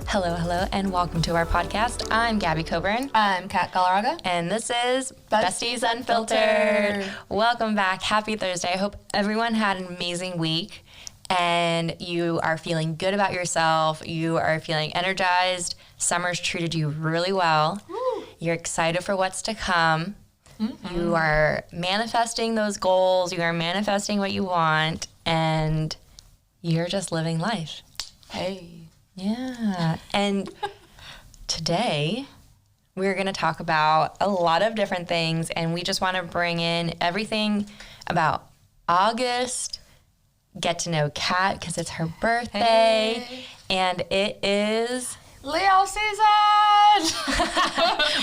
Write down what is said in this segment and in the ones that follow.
Hello, and welcome to our podcast. I'm Gabby Coburn. I'm Kat Galarraga. And this is Besties Unfiltered. Unfiltered. Welcome back. Happy Thursday. I hope everyone had an amazing week and you are feeling good about yourself. You are feeling energized. Summer's treated you really well. Woo. You're excited for what's to come. Mm-hmm. You are manifesting those goals. You are manifesting what you want. And you're just living life. Hey. Yeah. And today we're going to talk about a lot of different things, and we just want to bring in everything about August, get to know Kat because it's her birthday, and it is Leo season!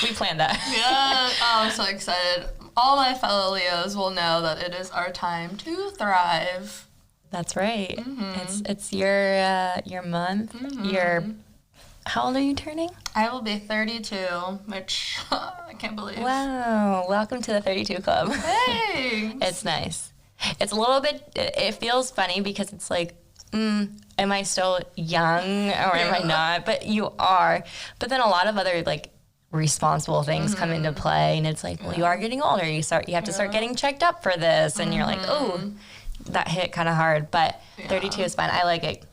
we planned that. Yeah. Oh, I'm so excited. All my fellow Leos will know that it is our time to thrive. That's right. Mm-hmm. It's your month. Mm-hmm. How old are you turning? I will be 32, which I can't believe. Wow. Welcome to the 32 Club. Hey! It's nice. It's a little bit, it feels funny because it's like, am I still young or am I not? But you are. But then a lot of other like responsible things come into play, and it's like, well, you are getting older. You have to start getting checked up for this, and you're like, oh, that hit kind of hard. But 32 is fine. I like it.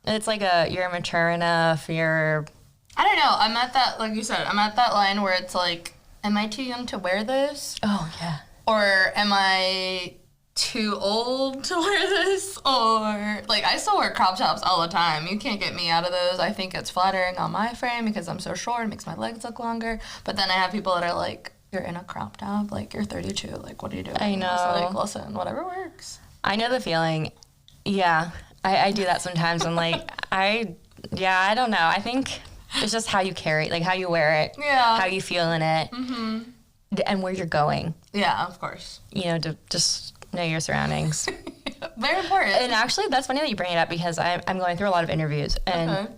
It's like you're mature enough. I don't know. I'm at that, like you said, I'm at that line where it's like, am I too young to wear this? Oh yeah. Or am I too old to wear this? Or, like, I still wear crop tops all the time. You can't get me out of those. I think it's flattering on my frame because I'm so short. It makes my legs look longer. But then I have people that are like, you're in a crop top. Like, you're 32. Like, what are you doing? I know. So, like, listen, whatever works. I know the feeling. Yeah. I do that sometimes. I'm like, I don't know. I think it's just how you carry it, like how you wear it, Yeah. how you feel in it, and where you're going. Yeah, of course. You know, to just know your surroundings. Very important. And actually, that's funny that you bring it up because I'm going through a lot of interviews, and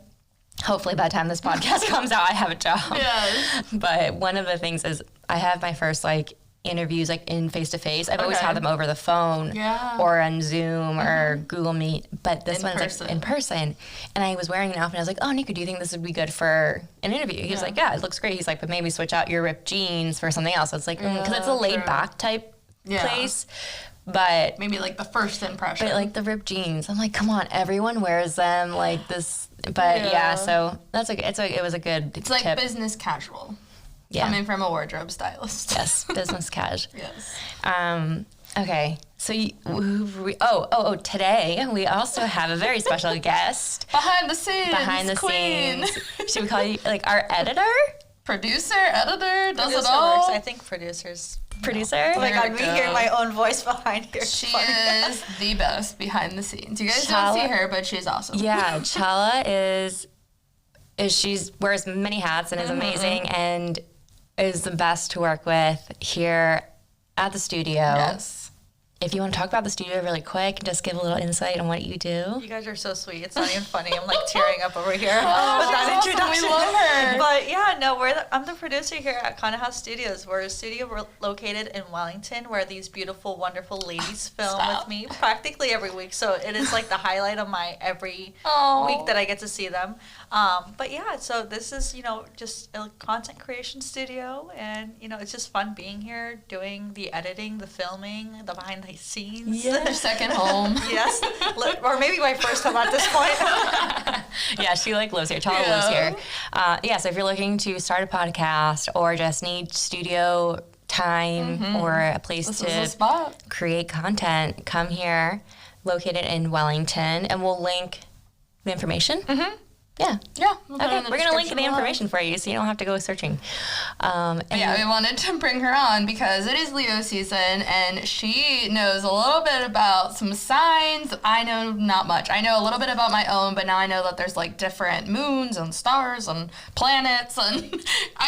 hopefully by the time this podcast comes out, I have a job. Yes. But one of the things is I have my first interviews in face-to-face. I've always had them over the phone or on Zoom or Google Meet, but this one's in person. And I was wearing an outfit and I was like, oh, Nico, do you think this would be good for an interview? He was like, yeah, it looks great. He's like, but maybe switch out your ripped jeans for something else. So it's like, because it's a laid-back type place. But maybe like the first impression. But like the ripped jeans, I'm like, come on, everyone wears them like this. But so that's it was a good It's like tip. business casual. Yeah. Coming from a wardrobe stylist. Yes, business cash. Yes. Okay, so today we also have a very special guest. Behind the scenes. Behind the queen. scenes. Should we call you like our editor? Producer, editor, does Producer it all. works. I think producers. Producer? Oh my There god, we we go. hear my own voice behind here. She is the best behind the scenes. You guys don't see her, but she's awesome. Yeah, Chala is she's wears many hats and is amazing and is the best to work with here at the studio. Yes. If you want to talk about the studio really quick, just give a little insight on what you do. You guys are so sweet. It's not even funny. I'm like tearing up over here with she's that awesome. introduction. We love her. But yeah, no, I'm the producer here at Conda House Studios. We're a studio located in Wellington where these beautiful, wonderful ladies film with me practically every week. So it is like the highlight of my every week that I get to see them. But yeah, so this is, just a content creation studio. And, it's just fun being here, doing the editing, the filming, the behind the scenes. Their second home. Yes. Or maybe my first home at this point. Yeah, she lives here. Chala lives here. So if you're looking to start a podcast or just need studio time or a place This to is the spot. create content, come here. Located in Wellington, and we'll link the information. Yeah. Yeah. Okay, we're going to link the information for you so you don't have to go searching. And Yeah, we wanted to bring her on because it is Leo season and she knows a little bit about some signs. I know not much. I know a little bit about my own, but now I know that there's different moons and stars and planets, and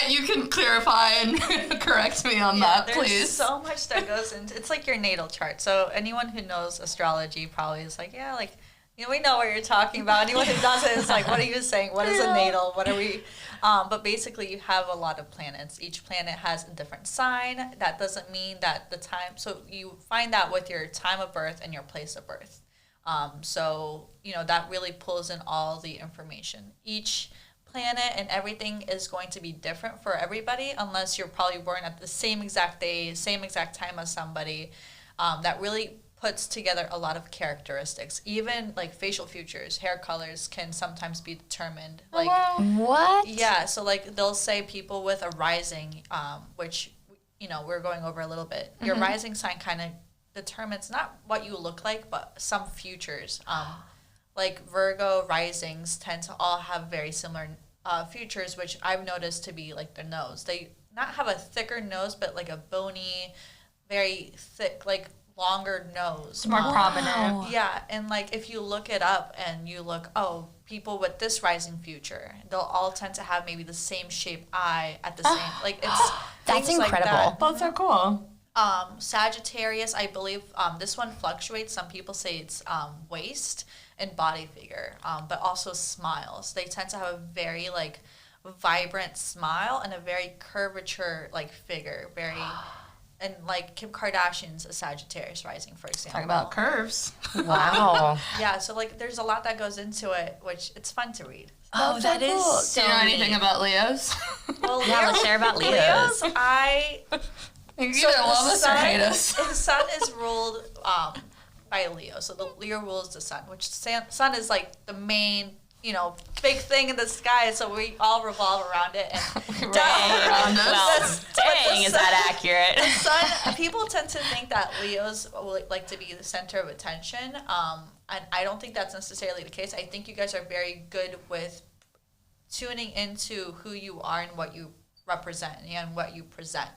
you can clarify and correct me on that, there's please. so much that goes into it's like your natal chart. So anyone who knows astrology probably is like, yeah, we know what you're talking about. Anyone who doesn't is like, what are you saying? What is a natal? What are we? But basically, you have a lot of planets. Each planet has a different sign. That doesn't mean that the time. So you find that with your time of birth and your place of birth. So that really pulls in all the information. Each planet and everything is going to be different for everybody unless you're probably born at the same exact day, same exact time as somebody. That really puts together a lot of characteristics. Even like facial features, hair colors can sometimes be determined. Like What? yeah, so like they'll say people with a rising, which we're going over a little bit. Your rising sign kind of determines not what you look like, but some features. Like Virgo risings tend to all have very similar features, which I've noticed to be like their nose. They not have a thicker nose, but like a bony, very thick, like longer nose. More prominent. Yeah, and like if you look it up and you look, people with this rising future, they'll all tend to have maybe the same shape eye at the same, like it's That's things like incredible. that. That's so cool. Sagittarius, I believe this one fluctuates. Some people say it's waist and body figure, but also smiles. They tend to have a very like vibrant smile and a very curvature like figure, very. And like Kim Kardashian's a Sagittarius rising, for example. Talk about curves. Wow. Yeah, so like there's a lot that goes into it, which it's fun to read. Oh, that is Do so you know anything neat. about Leos? Well, Yeah, let's share about Leos. You either love us or hate us. The sun is ruled by Leo, so the Leo rules the sun, which sun is like the main, big thing in the sky. So we all revolve around it. And around us. Well, dang, is that accurate? the sun, people tend to think that Leos like to be the center of attention, and I don't think that's necessarily the case. I think you guys are very good with tuning into who you are and what you represent and what you present.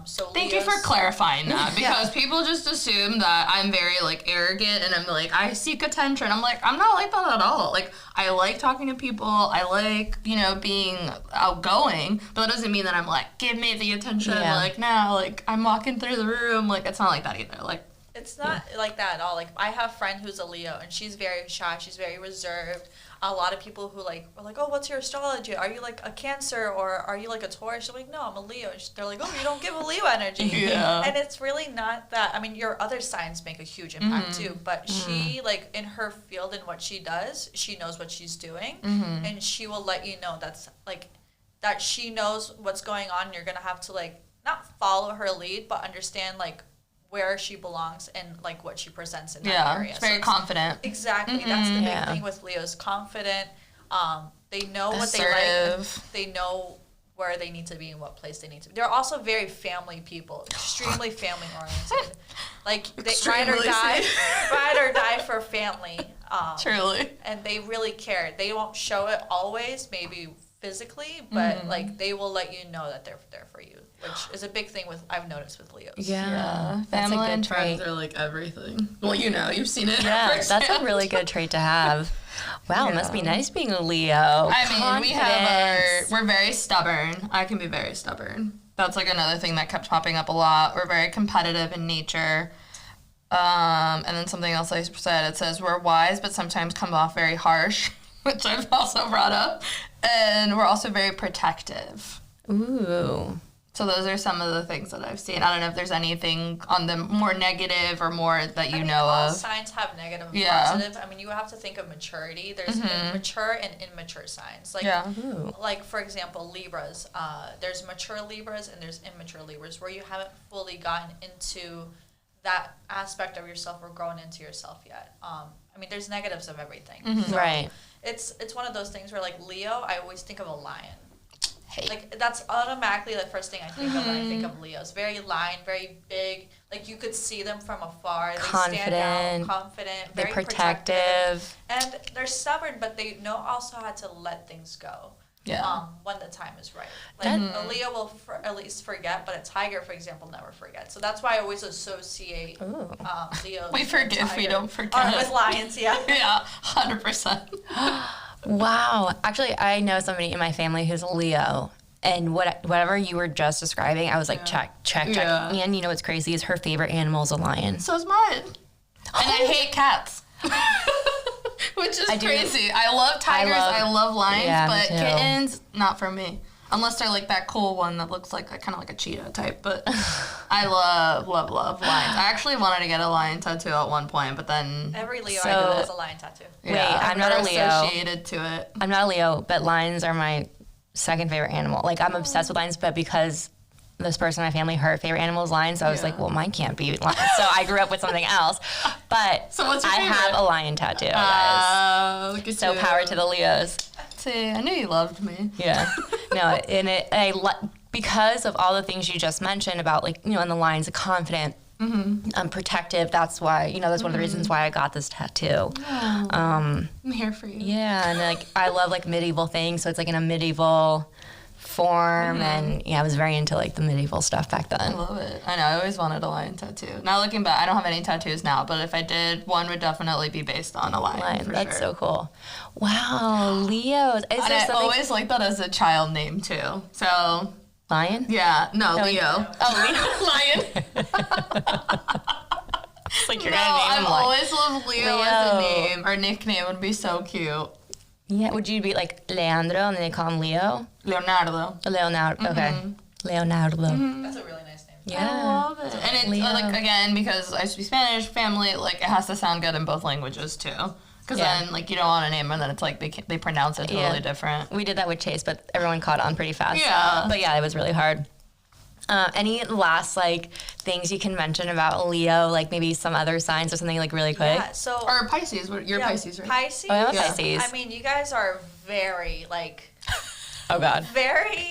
So Thank you for clarifying that, because people just assume that I'm very like arrogant and I'm like, I seek attention. I'm like, I'm not like that at all. Like, I like talking to people. I like, being outgoing, but that doesn't mean that I'm like, give me the attention. Yeah. Like, no, like I'm walking through the room. Like, it's not like that either. Like, It's not like that at all. Like, I have a friend who's a Leo, and she's very shy. She's very reserved. A lot of people who are like, oh, what's your astrology? Are you like a Cancer or are you like a Taurus? She's like, no, I'm a Leo. And they're like, oh, you don't give a Leo energy. Yeah. And it's really not that. I mean, your other signs make a huge impact too. But she, like, in her field and what she does, she knows what she's doing, and she will let you know that she knows what's going on. You're gonna have to like not follow her lead, but understand like where she belongs and like what she presents in that area. it's very confident. Exactly. That's the big Yeah. thing with Leo's confident. They know what they Assertive. like. They know where they need to be and what place they need to be. They're also very family people, extremely family oriented. Like they ride or die for family. Truly. And they really care. They won't show it always, maybe physically, but like they will let you know that they're there for you, which is a big thing I've noticed with Leos. Yeah. That's Family a good and friends trait. are like everything. Well, you've seen it. Yeah, that's a firsthand. really good trait to have. Wow, it must be nice being a Leo. I mean, Confidence. we're very stubborn. I can be very stubborn. That's like another thing that kept popping up a lot. We're very competitive in nature. And then something else I said, it says we're wise, but sometimes come off very harsh, which I've also brought up. And we're also very protective. Ooh. So those are some of the things that I've seen. I don't know if there's anything on the more negative or more that you know all of. signs have negative and Yeah. positive. I mean, you have to think of maturity. There's mature and immature signs. Like, Ooh. like for example, Libras. There's mature Libras and there's immature Libras, where you haven't fully gotten into that aspect of yourself or grown into yourself yet. I mean, there's negatives of everything. So Right. It's one of those things where, like, Leo, I always think of a lion. Like, that's automatically the first thing I think of when I think of Leos. Very lion, very big. Like, you could see them from afar. They stand out, confident, They're very protective. And they're stubborn, but they know also how to let things go. Yeah. When the time is right. Like, a Leo will at least forget, but a tiger, for example, never forgets. So that's why I always associate Leo. We forgive, we don't forget. Or with lions, yeah. Yeah, 100%. Wow. Actually, I know somebody in my family who's a Leo. And whatever you were just describing, I was like, check. Yeah. And you know what's crazy is her favorite animal is a lion. So is mine. And I hate cats. Which is I do- crazy. I love tigers, I love lions, Yeah, me but too. kittens, not for me. Unless they're like that cool one that looks like kind of like a cheetah type. But I love lions. I actually wanted to get a lion tattoo at one point, but then Every Leo So- I know has a lion tattoo. Wait, I'm not a we're Leo. associated to it. I'm not a Leo, but lions are my second favorite animal. Like, I'm obsessed with lions, but because this person in my family, her favorite animal is lions, so I was like, well, mine can't be lions. So I grew up with something else. But So what's your I favorite? have a lion tattoo, guys. Look at So you. power to the Leos. See, I knew you loved me. Yeah. No, and because of all the things you just mentioned about, like, in the lions, confident, protective. That's why, that's one of the reasons why I got this tattoo. I'm here for you. Yeah, and like I love like medieval things, so it's like in a medieval form, and I was very into like the medieval stuff back I then. love it. I know. I always wanted a lion tattoo. Now looking back, I don't have any tattoos now, but if I did, one would definitely be based on a lion. Lion, for that's sure. so cool. Wow, Leos. Is And there I something? always liked that as a child name too. So Lion? yeah, no, No, Leo. Oh, Leo. Lion. It's like you're No, gonna name I've him like. always loved Leo as a Leo. name or nickname. Would be so cute. Yeah, would you be like Leandro and then they call him Leo? Leonardo. Leonardo. Okay. Leonardo. That's a really nice name. I Yeah. love it. And it's Leo. like, again, because I speak Spanish, family, like it has to sound good in both languages too. Because Yeah. then, like, you don't want a name and then it's like they pronounce it totally Yeah. different. We did that with Chase, but everyone caught on pretty fast. Yeah. But yeah, it was really hard. Any last like things you can mention about Leo, like maybe some other signs or something like really quick? Yeah, so Or Pisces. You're yeah, Pisces, right? Pisces. Oh, I'm a Yeah. Pisces. I mean, you guys are very like Oh God. very.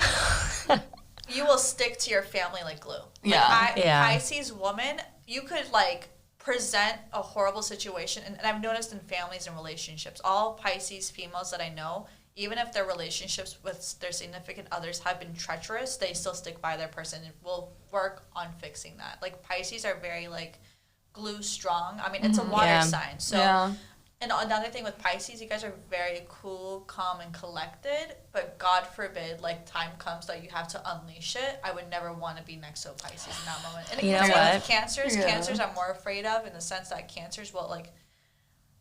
You will stick to your family like glue. Yeah. Yeah. Pisces woman, you could like present a horrible situation, and I've noticed in families and relationships, all Pisces females that I know, even if their relationships with their significant others have been treacherous, they still stick by their person and will work on fixing that. Like Pisces are very like glue strong. I mean, it's a water Yeah. sign, so. Yeah. And another thing with Pisces, you guys are very cool, calm, and collected. But God forbid, like time comes that you have to unleash it. I would never want to be next to a Pisces in that moment. And You know same what? with Cancers. Yeah. Cancers I'm more afraid of in the sense that Cancers will like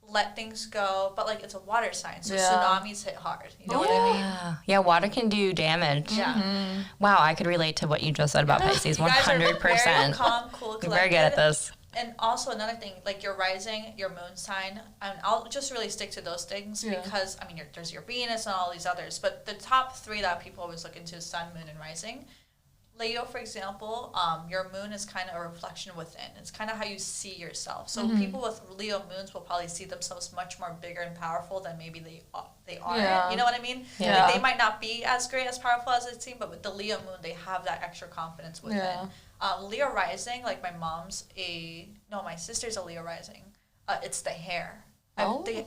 let things go, but like it's a water sign, so Yeah. tsunamis hit hard. You know what I mean? Yeah, water can do damage. Yeah. Wow, I could relate to what you just said about Pisces. You guys are very 100%. calm, cool, You're collected. very good at this. And also another thing, like your rising, your moon sign, and I'll just really stick to those things Yeah. because I mean there's your Venus and all these others, but the top three that people always look into is sun, moon, and rising. Leo, for example, your moon is kind of a reflection within. It's kind of how you see yourself. So people with Leo moons will probably see themselves much more bigger and powerful than maybe they are. Yeah. You know what I mean? Yeah. Like they might not be as great, as powerful as it seems, but with the Leo moon, they have that extra confidence within. Yeah. Leo rising, like my sister's a Leo rising. It's the hair. Oh. The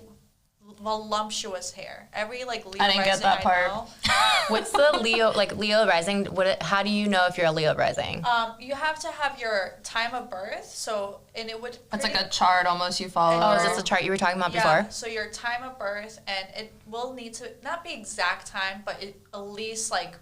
voluptuous hair. Every like Leo I didn't get rising that I part. know, What's the Leo rising? How do you know if you're a Leo rising? you have to have your time of birth. So and it would. It's like pretty- a chart almost you follow. Oh, is this the chart you were talking about before? So your time of birth, and it will need to not be exact time, but at least like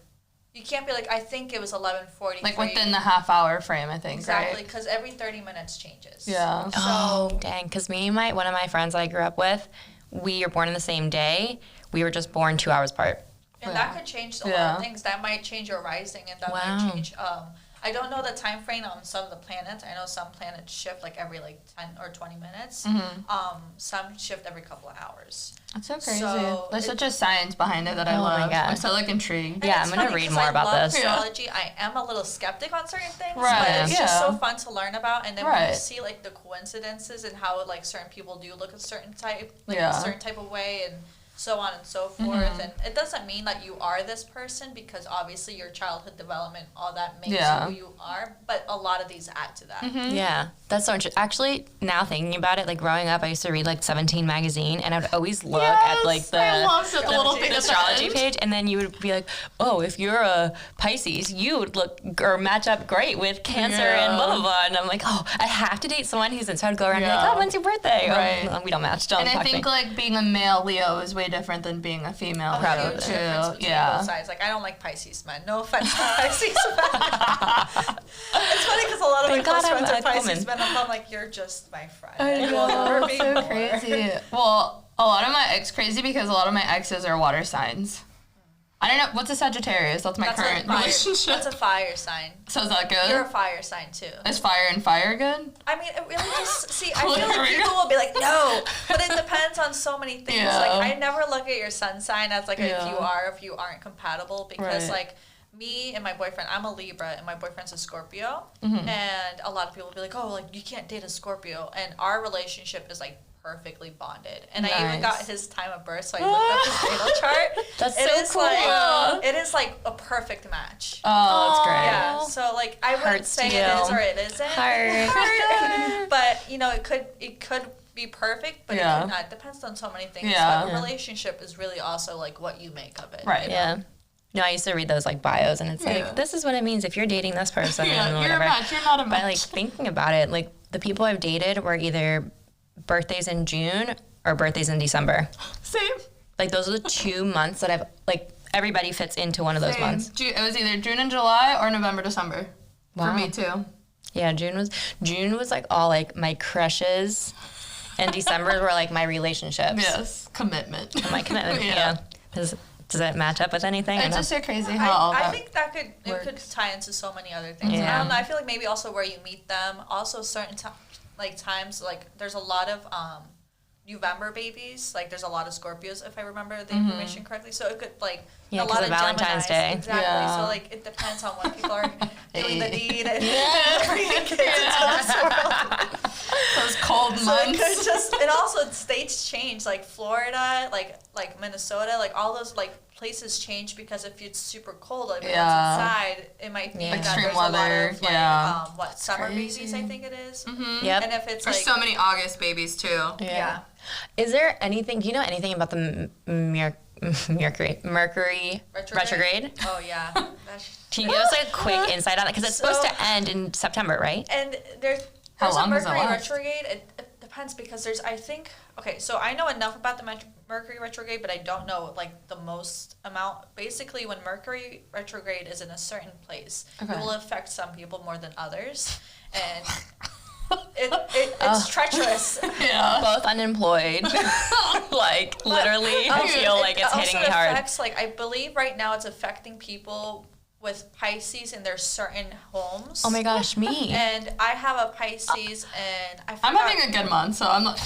you can't be like I think it was 11:40. Like within the half hour frame, I think, exactly right? because every 30 minutes changes. Yeah. So Oh, dang. Because one of my friends that I grew up with, we were born in the same day. We were just born 2 hours apart. and that could change a lot Yeah. of things. That might change your rising, and that Wow. might change. I don't know the time frame on some of the planets. I know some planets shift like every like 10 or 20 minutes. Some shift every couple of hours. That's so crazy. So There's it- such a science behind it that I Oh my love. God. I'm so like intrigued. Yeah, And I'm it's gonna funny read 'cause more I about love this. astrology. I am a little skeptic on certain things, Right, but it's just yeah. so fun to learn about. And then when Right. you see like the coincidences and how like certain people do look a certain type, like Yeah. a certain type of way, and so on and so forth. And it doesn't mean that you are this person because obviously your childhood development, all that makes Yeah. you who you are. But a lot of these add to that. Yeah, that's so interesting. Actually, now thinking about it, like growing up, I used to read like 17 magazine, and I would always look at like I the loved it, the little thing at the astrology end. page, and then you would be like, "Oh, if you're a Pisces, you would look or match up great with Cancer and blah blah blah." And I'm like, "Oh, I have to date someone who's." And so I'd go around and be Yeah. like, "Oh, when's your birthday?" Oh, Right. no, we don't match. Don't And I talk to think me. like being a male Leo is way different than being a female Probably. Leo Huge difference too. between Yeah. both sides. Like I don't like Pisces men. No offense to Pisces men. It's funny because a lot of my Thank close God I'm friends are a Pisces woman. men. I'm like, you're just my friend. I And we'll never know, be so more. crazy. Well, a lot of my crazy because a lot of my exes are water signs. I don't know. What's a Sagittarius? That's my current relationship. That's a fire sign. So is that good? You're a fire sign too. Is fire and fire good? I mean, it really just see. I feel like people will be like, no, but it depends on so many things. Yeah. Like I never look at your sun sign as like if you aren't compatible because like me and my boyfriend, I'm a Libra and my boyfriend's a Scorpio, and a lot of people will be like, oh, like you can't date a Scorpio, and our relationship is like perfectly bonded. And I even got his time of birth, so I looked up his natal chart. That's so cool. Like, it is like a perfect match. Oh, that's great. Yeah, so like I wouldn't say it is or it isn't. Heart. But you know, it could be perfect, but it could not. It depends on so many things. Yeah. But a relationship is really also like what you make of it. Right. Yeah. No, I used to read those like bios, and it's like, this is what it means if you're dating this person. Yeah, and you're whatever. a match. You're not a match. But like thinking about it, like the people I've dated were either birthdays in June or birthdays in December. Same. Like those are the 2 months that I've like everybody fits into one of those months. It was either June and July or November, December. Wow. For me too. Yeah, June was like all like my crushes, and December were like my relationships. Yes. Commitment. And my commitment. Yeah. Does that match up with anything? It's just so crazy how all I that think that could tie into so many other things. Yeah. I don't know. I feel like maybe also where you meet them. Also certain times like there's a lot of November babies. Like there's a lot of Scorpios if I remember the information correctly. So it could like a lot of Valentine's Geminis. Day. Exactly. Yeah. So like it depends on when people are doing the deed and bringing kids into this world. those cold So it months. could just, and also states change, like Florida, like Minnesota, like all those like places change because if it's super cold, like when it's inside, it might be that Extreme there's weather, a lot of like summer crazy. babies, I think it is. Yep. And if it's There's like so many August babies too. yeah. Is there anything? Do you know anything about the Mercury retrograde? Oh yeah. Can you give us a quick insight on it? Because it's supposed to end in September, right? And there's long a does it Mercury last? retrograde. It depends because there's so I know enough about the Mercury retrograde, but I don't know like the most amount. Basically, when Mercury retrograde is in a certain place, it will affect some people more than others, and it's treacherous. Yeah. Both unemployed. Like literally, I feel like it's hitting me hard. Affects, like I believe right now it's affecting people with Pisces in their certain homes. Oh my gosh, me. And I have a Pisces, and I'm having a good month, so I'm not.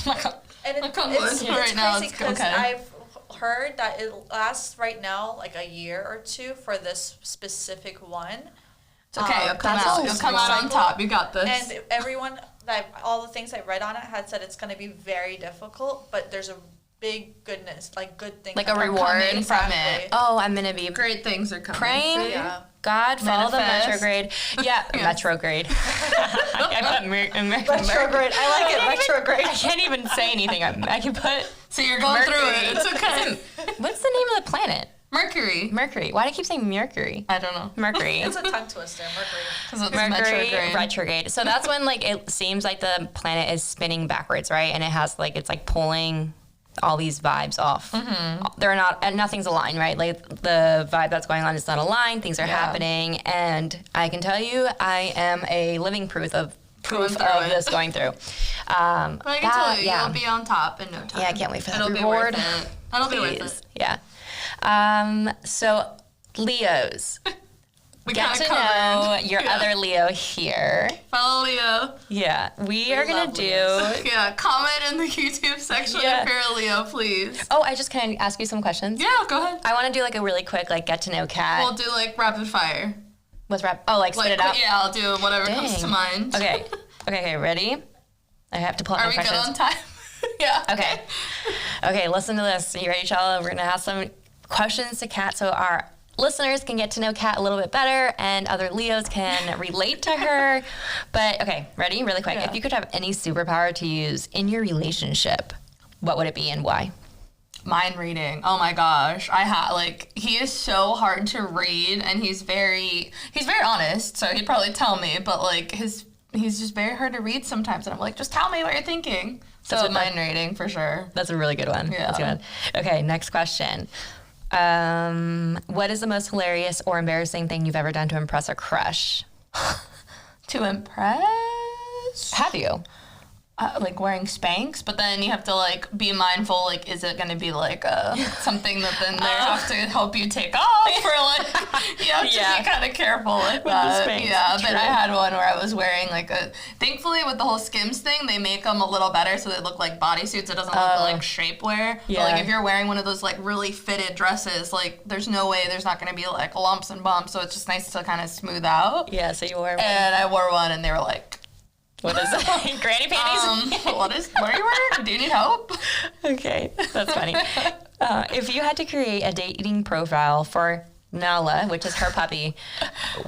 And it's right now. crazy It's because okay. I've heard that it lasts right now like a year or two for this specific one. It's okay. You'll come that's out. so You'll come out on top. You got this. And everyone all the things I read on it had said it's going to be very difficult, but there's a big goodness, like good things, Like that a are reward coming from exactly. it. Oh, I'm gonna be Great things are coming. praying. Yeah. God, follow the Manifest. retrograde. Yeah, retrograde. I put Retrograde. I like it. Retrograde. I can't even say anything. I can put. So you're going through it. It's okay. What's the name of the planet? Mercury. Mercury. Why do I keep saying Mercury? I don't know. Mercury. It's a tongue twister, Mercury. Because it's Mercury retrograde. retrograde. So that's when like it seems like the planet is spinning backwards, right? And it has like it's like pulling all these vibes off. They're not, and nothing's aligned, right? Like the vibe that's going on is not aligned. Things are happening, and I can tell you, I am a living proof of this going through. But I can tell you, you'll be on top in no time. Yeah, I can't wait for that It'll reward. Be worth it. That'll be worth Please. it. Yeah. So Leos. We Get kinda to covered. know your other Leo here. Fellow Leo. Yeah, we are gonna love do. Leos. Yeah, comment in the YouTube section Yeah. if you're a Leo, please. Oh, can I ask you some questions? Yeah, go ahead. I want to do like a really quick like get to know Kat. We'll do like rapid fire. What's rap? Oh, like spit Like, it out. yeah, I'll do whatever comes Dang. to mind. Okay, ready? I have to pull out Are my we questions. good on time? Yeah. Okay, listen to this. You ready, Shala? We're gonna have some questions to Kat so our listeners can get to know Kat a little bit better and other Leos can relate to her. But okay, ready? Really quick. Yeah. If you could have any superpower to use in your relationship, what would it be and why? Mind reading. Oh my gosh. He is so hard to read and he's very honest, so he'd probably tell me, but like he's just very hard to read sometimes and I'm like, just tell me what you're thinking. So what mind reading for sure. That's a really good one. Yeah. That's good. Okay, next question. What is the most hilarious or embarrassing thing you've ever done to impress a crush? To impress? Have you? like wearing Spanx, but then you have to like be mindful, like, is it going to be like something that then they have to help you take off, or like you have to be kind of careful with that. Spanx, yeah, true. but I had one where I was wearing like thankfully with the whole Skims thing, they make them a little better so they look like bodysuits. It doesn't look like shapewear. Yeah. But like if you're wearing one of those like really fitted dresses, like there's no way there's not going to be like lumps and bumps. So it's just nice to kind of smooth out. Yeah, so you wore one. And I wore one, and they were like, What is it? Granny panties? what are you wearing? Do you need help? Okay, that's funny. If you had to create a dating profile for Nala, which is her puppy,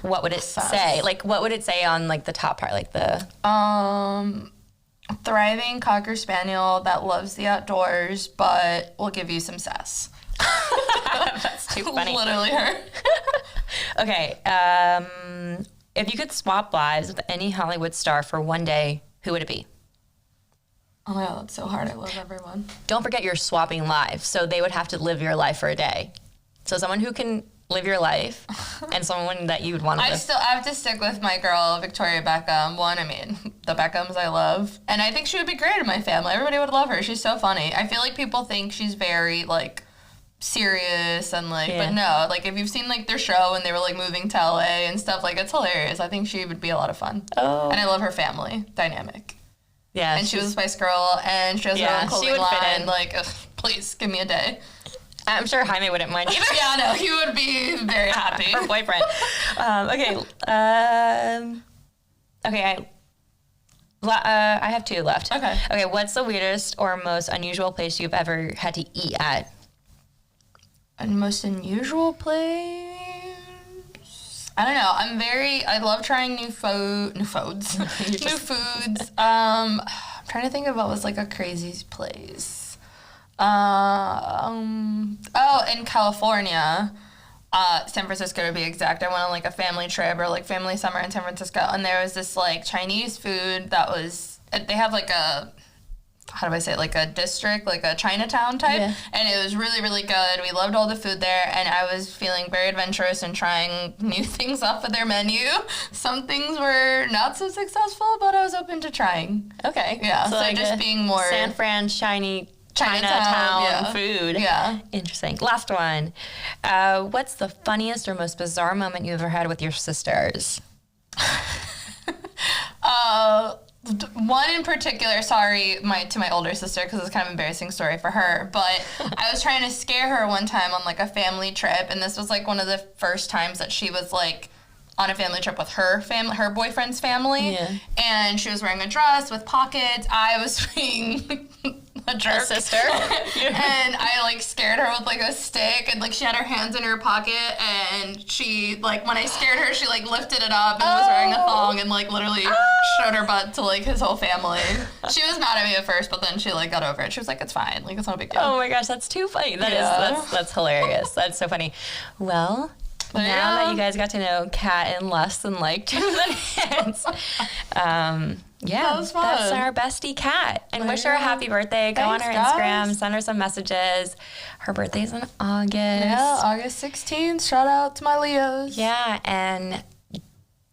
what would it say? Like, what would it say on like the top part, like the? Thriving Cocker Spaniel that loves the outdoors, but will give you some sass. That's too funny. Literally her. Okay, if you could swap lives with any Hollywood star for one day, who would it be? Oh my god, that's so hard. I love everyone. Don't forget you're swapping lives, so they would have to live your life for a day. So someone who can live your life, and someone that you would want to live. I have to stick with my girl, Victoria Beckham. One, I mean, the Beckhams I love. And I think she would be great in my family. Everybody would love her. She's so funny. I feel like people think she's very, like, serious and, like, but no. Like, if you've seen, like, their show and they were, like, moving to LA and stuff, like, it's hilarious. I think she would be a lot of fun. Oh. And I love her family dynamic. Yeah, And she was a Spice Girl, and she has her own clothing she would fit line. in. Like, ugh, please, give me a day. I'm sure Jaime wouldn't mind either. Yeah, no, he would be very happy. Her boyfriend. Okay, I have two left. Okay. What's the weirdest or most unusual place you've ever had to eat at? And most unusual place? I don't know. I love trying new foods. New foods. I'm trying to think of what was like a crazy place. In California, San Francisco to be exact. I went on like a family trip or like family summer in San Francisco, and there was this like Chinese food that was, they have like a, how do I say it, like a district, like a Chinatown type, and it was really, really good. We loved all the food there, and I was feeling very adventurous and trying new things off of their menu. Some things were not so successful, but I was open to trying. Okay. Yeah, so like just being more San Fran shiny Chinatown, food. Yeah. Interesting. Last one. What's the funniest or most bizarre moment you ever had with your sisters? One in particular, sorry to my older sister, because it's kind of an embarrassing story for her, but I was trying to scare her one time on like a family trip, and this was like one of the first times that she was like on a family trip with her boyfriend's family, and she was wearing a dress with pockets. I was being a jerk. Sister. And I like scared her with like a stick, and like she had her hands in her pocket, and she like, when I scared her, she like lifted it up and was wearing a thong and like literally showed her butt to like his whole family. She was mad at me at first, but then she like got over it. She was like, it's fine, like it's not a big deal. Oh my gosh, that's too funny. That's hilarious. That's so funny. Well, now that you guys got to know Kat and less than like 2 minutes, that was fun. That's our bestie Kat. And wish her a happy birthday. Go on her Instagram, send her some messages. Her birthday's in August. Yeah, August 16th. Shout out to my Leos. Yeah, and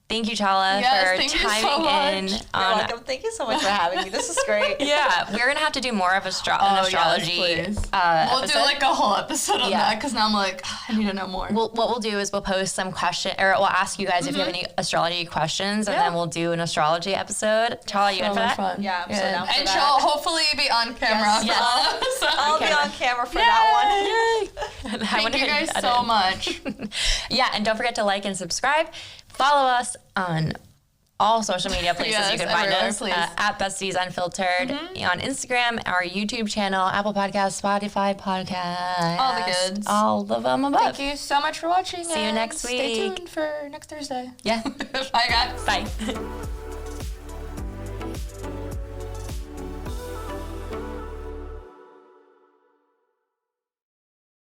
thank you, Chala, for chiming in. You're welcome. Thank you so much for having me. This is great. Yeah, we're gonna have to do more of an astrology. We'll do like a whole episode on that, because now I'm like, I need to know more. What we'll do is we'll post some we'll ask you guys if you have any astrology questions, and then we'll do an astrology episode. Chala, you in for that? Fun. Yeah, I'm so down for and that. she'll hopefully be on camera. Yes. I'll be on camera for that one. Thank you guys so much. Yeah, and don't forget to like and subscribe. Follow us on all social media places you can find us. At Besties Unfiltered on Instagram, our YouTube channel, Apple Podcasts, Spotify Podcasts. All the goods. All of them above. Thank you so much for watching. See you next week. Stay tuned for next Thursday. Yeah. Bye, guys. Bye.